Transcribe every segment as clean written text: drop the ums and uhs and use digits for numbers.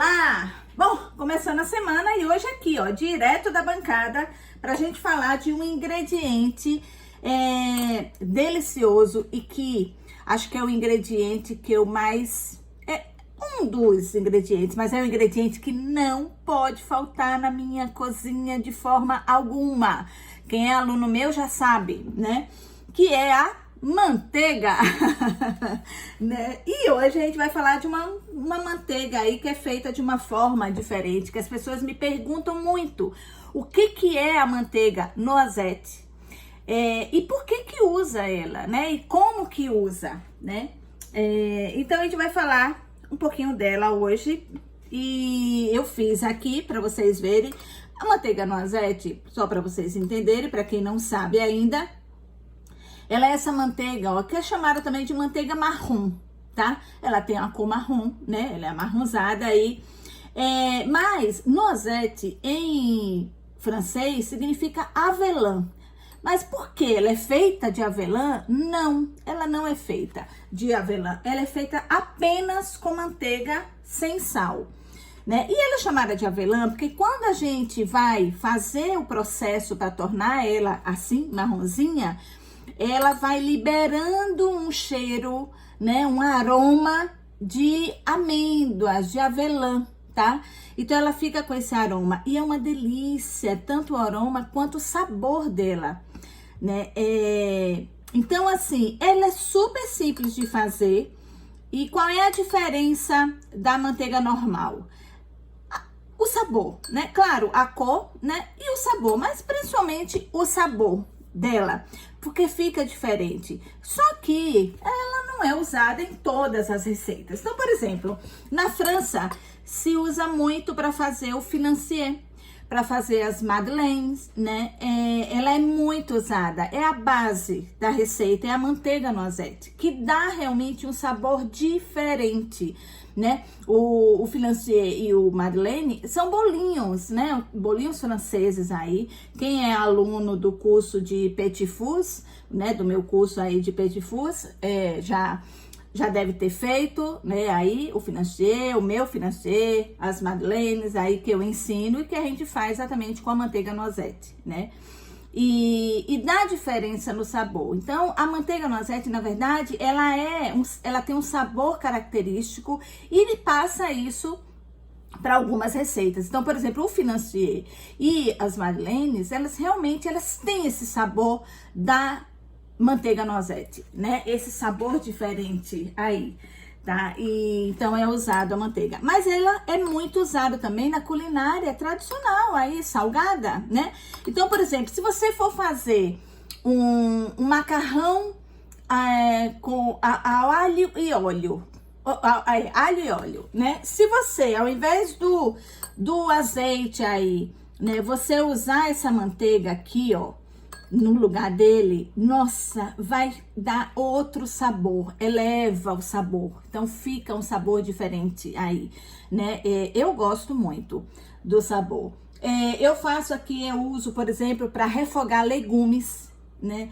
Olá! Bom, começando a semana e hoje aqui, ó, direto da bancada, pra gente falar de um ingrediente delicioso e que acho que é o ingrediente que eu mais... um dos ingredientes, mas é um ingrediente que não pode faltar na minha cozinha de forma alguma. Quem é aluno meu já sabe, né? Que é a manteiga, né? E hoje a gente vai falar de uma manteiga aí que é feita de uma forma diferente, que as pessoas me perguntam muito, o que é a manteiga noisette? E por que usa ela, né? E como que usa, né? Então a gente vai falar um pouquinho dela hoje e eu fiz aqui para vocês verem a manteiga noisette, só para vocês entenderem, para quem não sabe ainda. Ela é essa manteiga, ó, que é chamada também de manteiga marrom, tá? Ela tem a cor marrom, né? Ela é amarronzada aí. Mas noisette em francês significa avelã. Mas por que ela é feita de avelã? Não, ela não é feita de avelã. Ela é feita apenas com manteiga sem sal, né? E ela é chamada de avelã porque quando a gente vai fazer o processo para tornar ela assim, marronzinha, ela vai liberando um cheiro, né, um aroma de amêndoas, de avelã, tá? Então ela fica com esse aroma e é uma delícia, tanto o aroma quanto o sabor dela, né? Então assim, ela é super simples de fazer. E qual é a diferença da manteiga normal? O sabor, né? Claro, a cor, né? E o sabor, mas principalmente o sabor dela, porque fica diferente. Só que ela não é usada em todas as receitas. Então, por exemplo, na França se usa muito para fazer o financier, para fazer as madeleines, né? Ela é muito usada, é a base da receita, é a manteiga noisette, que dá realmente um sabor diferente, né? O financier e o madeleine são bolinhos, né? Bolinhos franceses aí. Quem é aluno do curso de Petit Fours, né? Do meu curso aí de Petit Fours, já deve ter feito, né? Aí o financier, o meu financier, as madeleines aí que eu ensino e que a gente faz exatamente com a manteiga noisette, né? E dá diferença no sabor. Então, a manteiga noisette, na verdade, ela tem um sabor característico e ele passa isso para algumas receitas. Então, por exemplo, o financier e as madeleines, elas têm esse sabor da manteiga noisette, né? Esse sabor diferente aí, tá? E então é usado a manteiga. Mas ela é muito usada também na culinária tradicional aí, salgada, né? Então, por exemplo, se você for fazer um macarrão com alho e óleo, alho e óleo, né? Se você, ao invés do azeite aí, né, você usar essa manteiga aqui, ó, no lugar dele, nossa, vai dar outro sabor, eleva o sabor, então fica um sabor diferente aí, né? Eu gosto muito do sabor. Eu faço aqui, eu uso, por exemplo, para refogar legumes, né?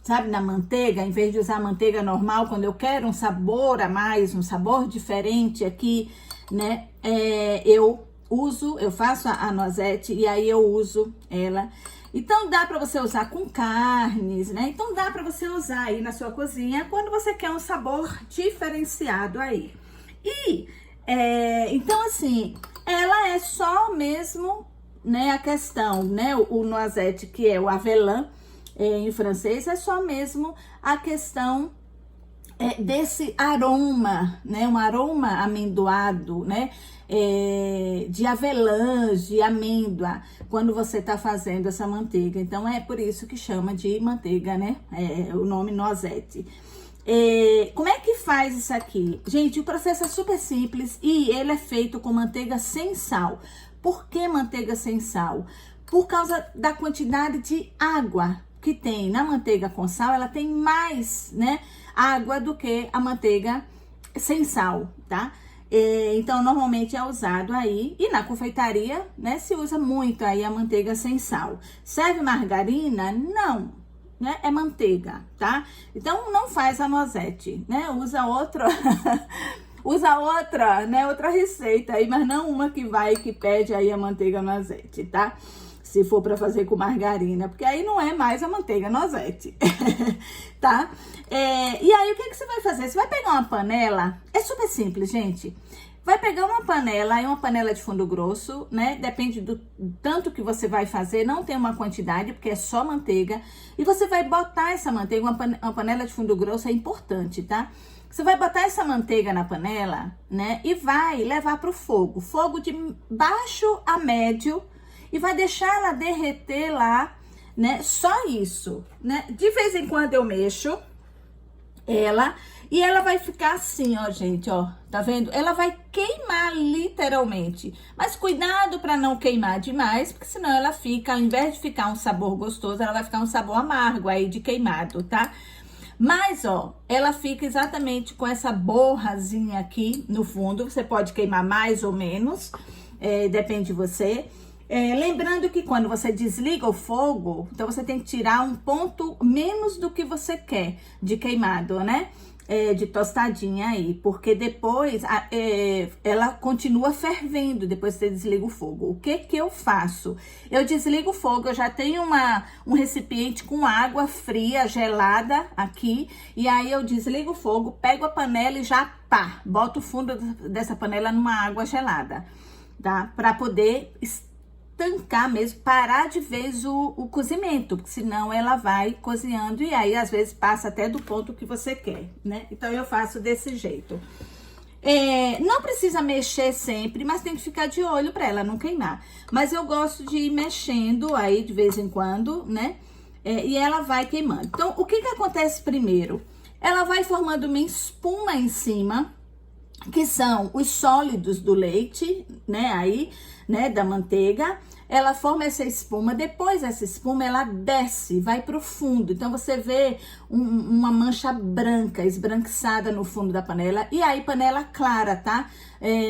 Sabe, na manteiga, em vez de usar manteiga normal, quando eu quero um sabor a mais, um sabor diferente aqui, né? Eu faço a noisette e aí eu uso ela. Então dá para você usar com carnes, né? Então dá para você usar aí na sua cozinha quando você quer um sabor diferenciado aí. Então assim, ela é só mesmo, né, a questão, né? O noisette, que é o avelã em francês, é só mesmo a questão desse aroma, né? Um aroma amendoado, né? De avelã, de amêndoa, quando você tá fazendo essa manteiga. Então, é por isso que chama de manteiga, né? O nome noisette. Como é que faz isso aqui? Gente, o processo é super simples e ele é feito com manteiga sem sal. Por que manteiga sem sal? Por causa da quantidade de água que tem na manteiga com sal. Ela tem mais, né, água do que a manteiga sem sal, tá? Então, normalmente é usado aí, e na confeitaria, né, se usa muito aí a manteiga sem sal. Serve margarina? Não, né? É manteiga, tá? Então, não faz a noisette, né? Usa usa outra, né, outra receita aí, mas não uma que pede aí a manteiga no azeite, tá? Se for para fazer com margarina, porque aí não é mais a manteiga no azeite, tá? E aí, o que você vai fazer? Você vai pegar uma panela, é super simples, gente. Vai pegar uma panela, aí uma panela de fundo grosso, né? Depende do tanto que você vai fazer, não tem uma quantidade, porque é só manteiga. E você vai botar essa manteiga, uma panela de fundo grosso é importante, tá? Você vai botar essa manteiga na panela, né? E vai levar pro fogo, fogo de baixo a médio, e vai deixar ela derreter lá, né? Só isso, né? De vez em quando eu mexo ela, e ela vai ficar assim, ó, gente, ó, tá vendo? Ela vai queimar literalmente, mas cuidado para não queimar demais, porque senão ela fica, ao invés de ficar um sabor gostoso, ela vai ficar um sabor amargo aí de queimado, tá? Mas, ó, ela fica exatamente com essa borrazinha aqui no fundo, você pode queimar mais ou menos, depende de você. Lembrando que quando você desliga o fogo, então você tem que tirar um ponto menos do que você quer de queimado, né? De tostadinha aí, porque depois ela continua fervendo depois que você desliga o fogo. O que eu faço? Eu desligo o fogo, eu já tenho um recipiente com água fria, gelada aqui, e aí eu desligo o fogo, pego a panela e já, pá, boto o fundo dessa panela numa água gelada, tá? Pra poder estancar mesmo, parar de vez o cozimento, porque senão ela vai cozinhando e aí às vezes passa até do ponto que você quer, né? Então eu faço desse jeito. Não precisa mexer sempre, mas tem que ficar de olho para ela não queimar. Mas eu gosto de ir mexendo aí de vez em quando, né? E ela vai queimando. Então, o que acontece primeiro? Ela vai formando uma espuma em cima, que são os sólidos do leite, né, aí, né, da manteiga. Ela forma essa espuma, depois essa espuma, ela desce, vai pro fundo. Então, você vê uma mancha branca, esbranquiçada no fundo da panela. E aí, panela clara, tá?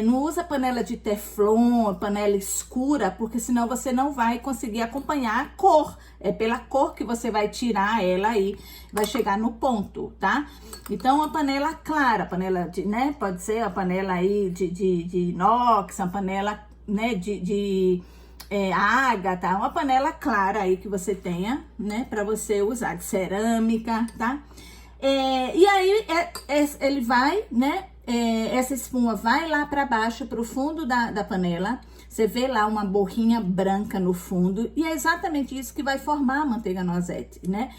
Não usa panela de teflon, panela escura, porque senão você não vai conseguir acompanhar a cor. É pela cor que você vai tirar ela aí, vai chegar no ponto, tá? Então, a panela clara, panela de, né? Pode ser a panela aí de inox, a panela, né, ágata, uma panela clara aí que você tenha, né, para você usar, de cerâmica, tá? E aí, ele vai, né, essa espuma vai lá para baixo, pro fundo da panela, você vê lá uma borrinha branca no fundo, e é exatamente isso que vai formar a manteiga no azeite, né?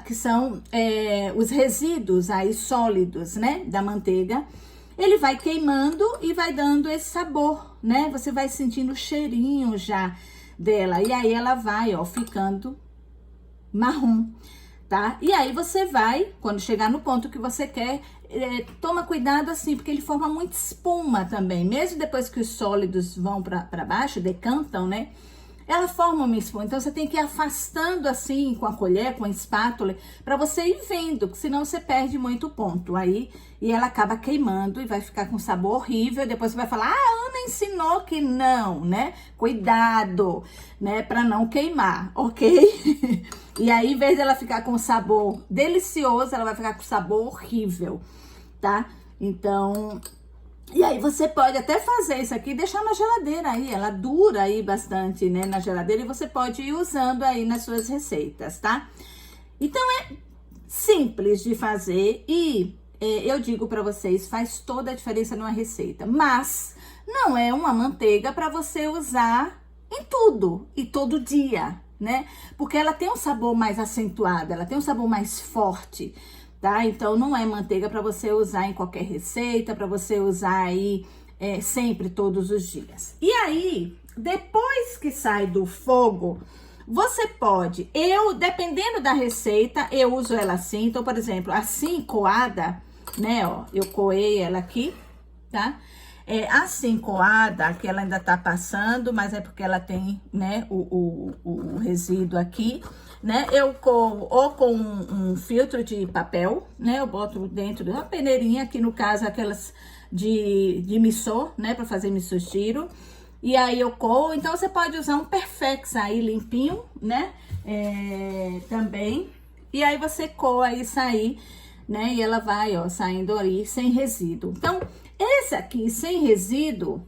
Que são os resíduos aí sólidos, né, da manteiga. Ele vai queimando e vai dando esse sabor, né? Você vai sentindo o cheirinho já dela. E aí ela vai, ó, ficando marrom, tá? E aí você vai, quando chegar no ponto que você quer, toma cuidado assim, porque ele forma muita espuma também. Mesmo depois que os sólidos vão pra baixo, decantam, né? Ela forma uma espuma, então você tem que ir afastando assim com a colher, com a espátula, para você ir vendo, que senão você perde muito ponto aí e ela acaba queimando e vai ficar com sabor horrível. Depois você vai falar: ah, Ana ensinou que não, né? Cuidado, né, para não queimar, ok? E aí, em vez dela ficar com sabor delicioso, ela vai ficar com sabor horrível, tá? Então, e aí você pode até fazer isso aqui e deixar na geladeira aí, ela dura aí bastante, né, na geladeira, e você pode ir usando aí nas suas receitas, tá? Então, é simples de fazer e eu digo pra vocês, faz toda a diferença numa receita, mas não é uma manteiga pra você usar em tudo e todo dia, né? Porque ela tem um sabor mais acentuado, ela tem um sabor mais forte, tá? Então, não é manteiga para você usar em qualquer receita, para você usar aí sempre, todos os dias. E aí, depois que sai do fogo, você pode, dependendo da receita, eu uso ela assim. Então, por exemplo, assim coada, né, ó, eu coei ela aqui, tá? Assim coada, que ela ainda tá passando, mas é porque ela tem, né, o resíduo aqui, né? Eu coo ou com um filtro de papel, né? Eu boto dentro de uma peneirinha, aqui no caso aquelas de missô, né? Pra fazer missô giro. E aí eu coo, então você pode usar um Perfex aí limpinho, né? Também. E aí você coa isso aí, né? E ela vai, ó, saindo ali sem resíduo. Então, Esse aqui, sem resíduo,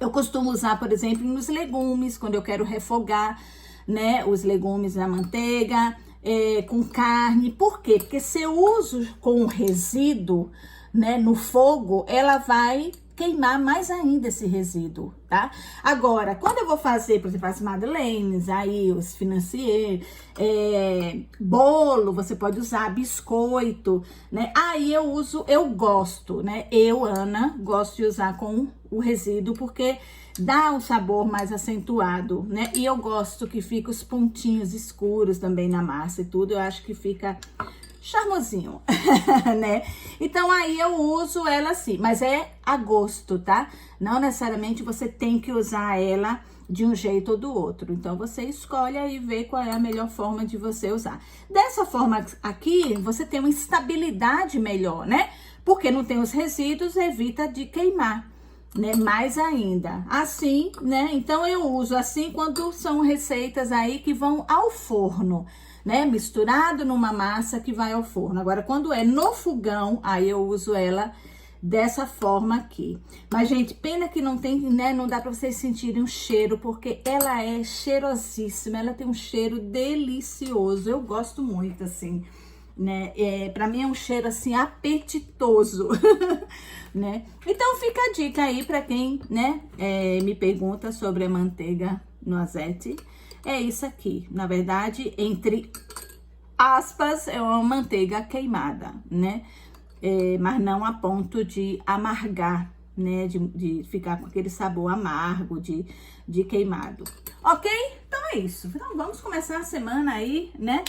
eu costumo usar, por exemplo, nos legumes, quando eu quero refogar, né, os legumes na manteiga, com carne. Por quê? Porque se eu uso com resíduo, né, no fogo, ela vai queimar mais ainda esse resíduo, tá? Agora, quando eu vou fazer, por exemplo, as madeleines, aí os financiers, bolo, você pode usar biscoito, né? Aí eu gosto, né? Eu, Ana, gosto de usar com o resíduo, porque dá um sabor mais acentuado, né? E eu gosto que fica os pontinhos escuros também na massa e tudo, eu acho que fica charmosinho, né? Então, aí eu uso ela assim, mas é a gosto, tá? Não necessariamente você tem que usar ela de um jeito ou do outro. Então, você escolhe aí e vê qual é a melhor forma de você usar. Dessa forma aqui, você tem uma estabilidade melhor, né? Porque não tem os resíduos, evita de queimar, né? Mais ainda. Assim, né? Então, eu uso assim quando são receitas aí que vão ao forno, né? Misturado numa massa que vai ao forno. Agora, quando é no fogão, aí eu uso ela dessa forma aqui. Mas, gente, pena que não tem, né? Não dá pra vocês sentirem o cheiro, porque ela é cheirosíssima. Ela tem um cheiro delicioso. Eu gosto muito, assim, né? Pra mim é um cheiro, assim, apetitoso, né? Então, fica a dica aí pra quem, né? Me pergunta sobre a manteiga noisette. É isso aqui, na verdade, entre aspas, é uma manteiga queimada, né? Mas não a ponto de amargar, né? De ficar com aquele sabor amargo de queimado. Ok? Então é isso. Então vamos começar a semana aí, né?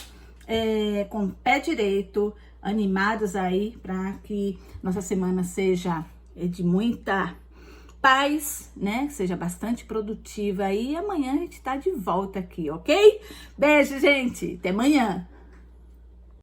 Com o pé direito, animados aí, para que nossa semana seja de muita paz, né? Seja bastante produtiva aí. E amanhã a gente tá de volta aqui, ok? Beijo, gente. Até amanhã.